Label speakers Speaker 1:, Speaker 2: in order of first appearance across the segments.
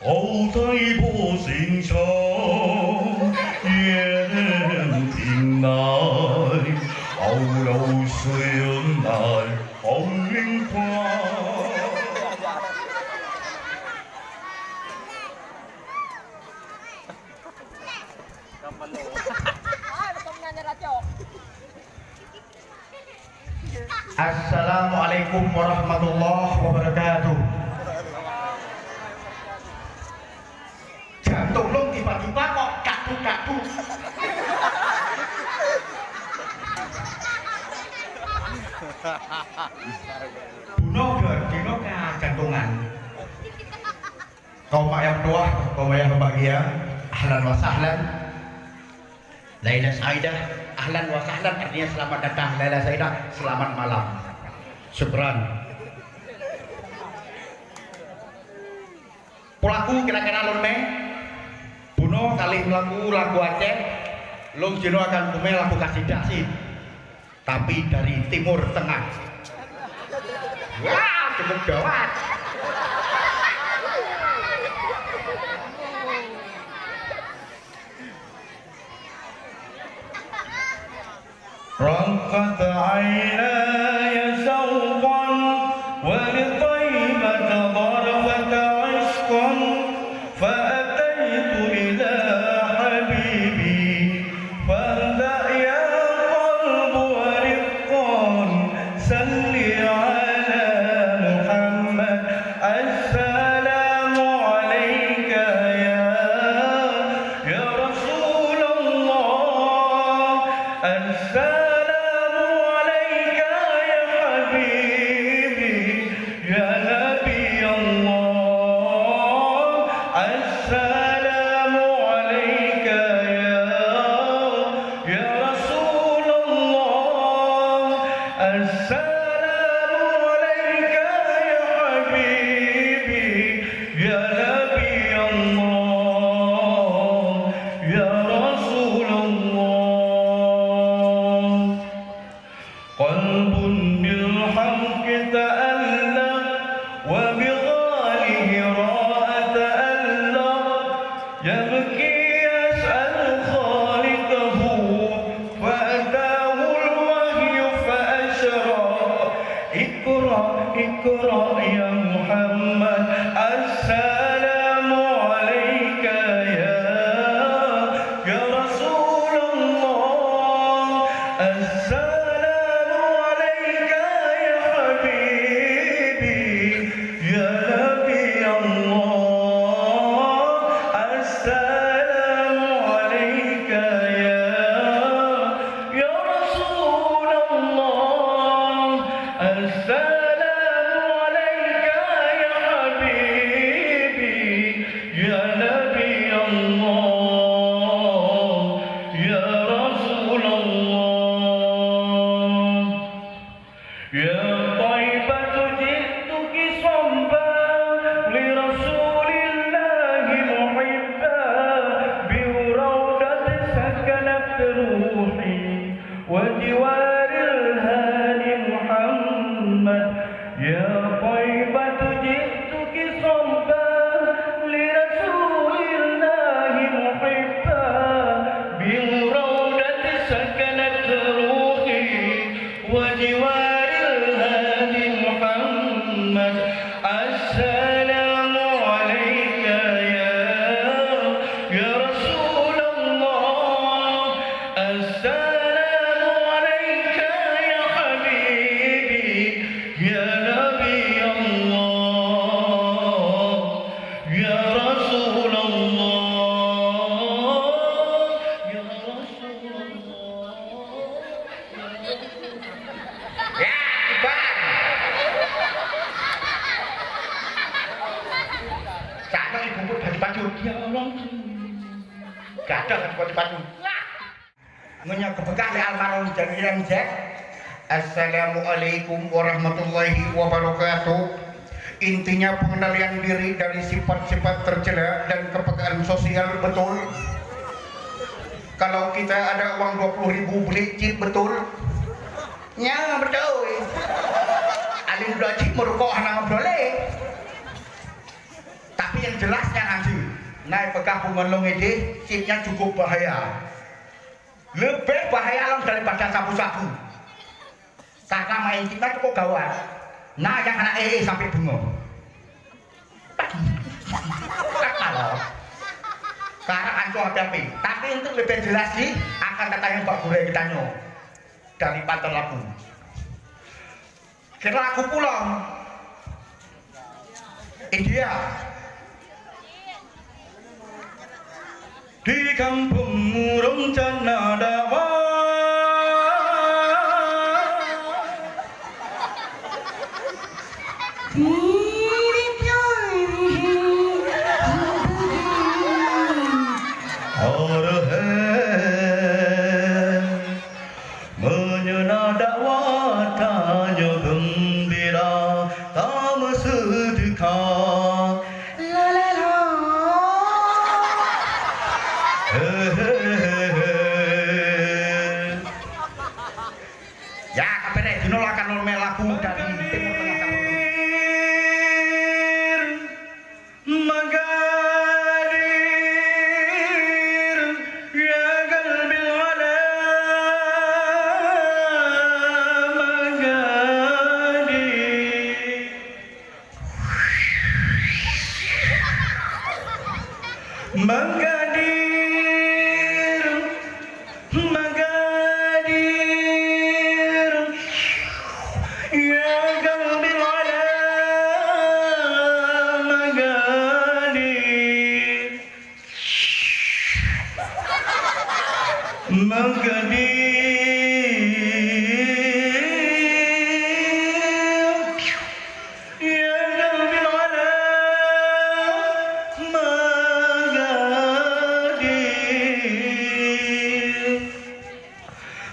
Speaker 1: 哦，在波心上，夜停来，好流水来，好灵快。
Speaker 2: Assalamualaikum warahmatullahi wabarakatuh. Jantung lu tiba-tiba kok kaku-kaku. Bunuh dino jantungan. Kaum yang tua, kaum yang bahagia, ahlan wa sahlan. Laila Saidah, ahlan wa sahlan artinya selamat datang. Laila Saidah, selamat malam. Syukran. Pelaku kira-kira lunme Buno kali melaku lagu Aceh, lung jino akan kume lagu kasidasi, tapi dari Timur Tengah. Wah, cukup gawat.
Speaker 1: رقت عيناي شوقا ولطيبة ظرفة عشق فأتيت إلى حبيبي فاهدأ يا قلب ورقا سل على محمد السلام عليك يا رسول الله السلام
Speaker 2: Assalamualaikum warahmatullahi wabarakatuh. Intinya pengendalian diri dari sifat-sifat tercela dan kepekaan sosial, betul. Kalau kita ada uang 20.000 beli chip, betul. Ya, betul. Alim udah chip merokok anak boleh. Tapi yang jelas jangan naik pekah pengonlong ini chipnya cukup bahaya, lebih bahaya long daripada sapu-sapu karena main chipnya cukup gawat. Nah yang anak sampai bengong kalau karena anco hati-hati. Tapi untuk lebih jelas sih akan tanya Pak Guru kita dari pantai lagu kita lagu pulang India
Speaker 1: di kampung murung canadawa menyena dakwah tanya gembira tak sedekah la la la
Speaker 2: ya kabeh dino akan lagu dari Timur Tengah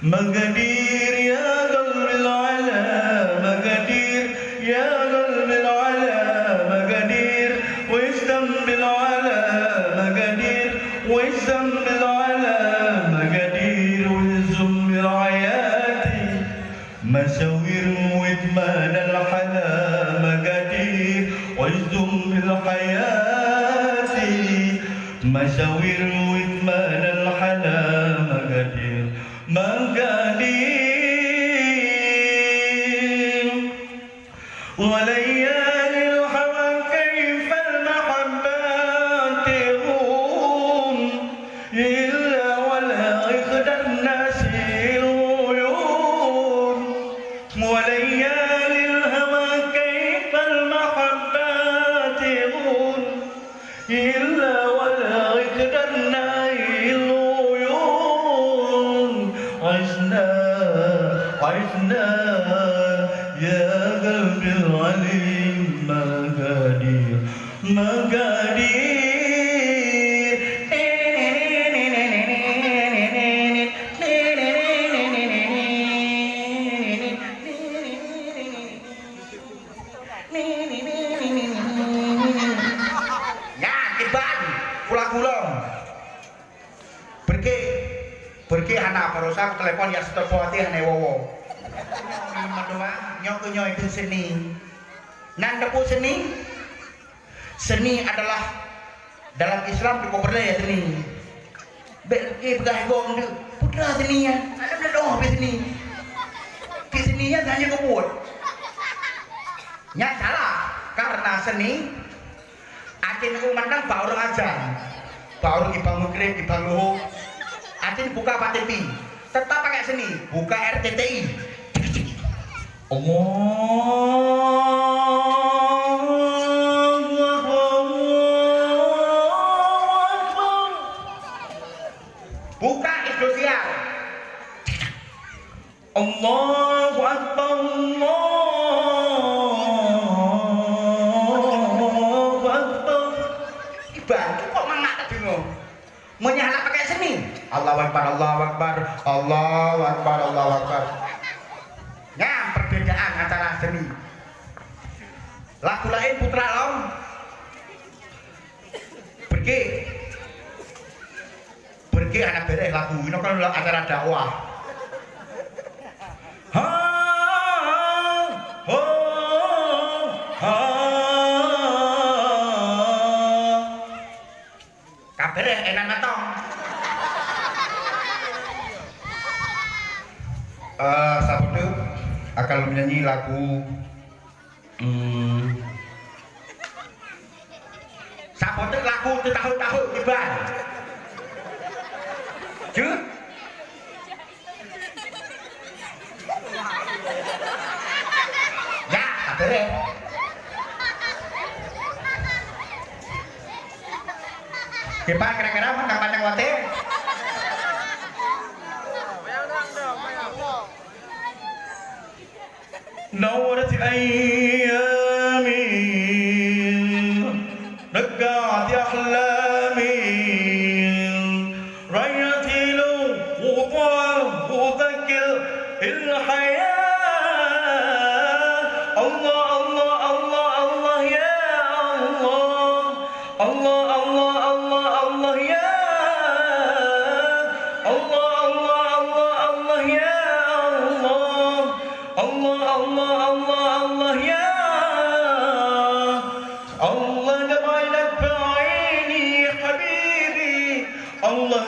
Speaker 1: مقادير يا قلب العلا مقادير يا قلب العلا مقادير والذنب العلا مقادير والذنب العلا مقادير والذنب رعياتي مساوير وادمان الحلا مقادير والذنب الحياة مساوير وادمان الحلا مقادير مقادير وليالي الهوى كيف المحبات تغوم إلا ولا إخدى الناس العيون وليالي الهوى كيف المحبات تغوم إلا ولا إخدى الناس عشنا يا قلب العليم مقادير مقادير
Speaker 2: ya kiban kula-kula pergi anak barusan telepon ya setelah hane wowo lima doang nyok itu seni nandepu seni adalah dalam Islam dikopernya ya seni berke begah gong de putra seninya ada doang di seninya hanya kebut nya salah karena seni atin kumandang baru aja baru ibang mukrib ibang luhuk atin buka PTV tetap pakai seni buka RCTI buka Indosiar
Speaker 1: Allahu Akbar Allahu Akbar
Speaker 2: Iban kok mangak bingung menyala pakai seni Allahu Akbar Allahu Akbar Allahu Akbar Allahu Akbar ya perbedaan antara seni lagu lain putra long pergi anak beres lagu ini kan acara dakwah
Speaker 1: ha ho ha
Speaker 2: terus enak matang. Sabtu akan menyanyi lagu Sabtu lagu tahun-tahun di ban. Chứ ya, terus. Gimana kira-kira panjang wate?
Speaker 1: نورت أيامي رجعت أحلامي رجعت له وذكر الحياة الله الله الله الله يا الله الله الله الله الله يا الله الله الله الله يا الله الله الله الله الله يا الله جمالك بعيني يا حبيبي الله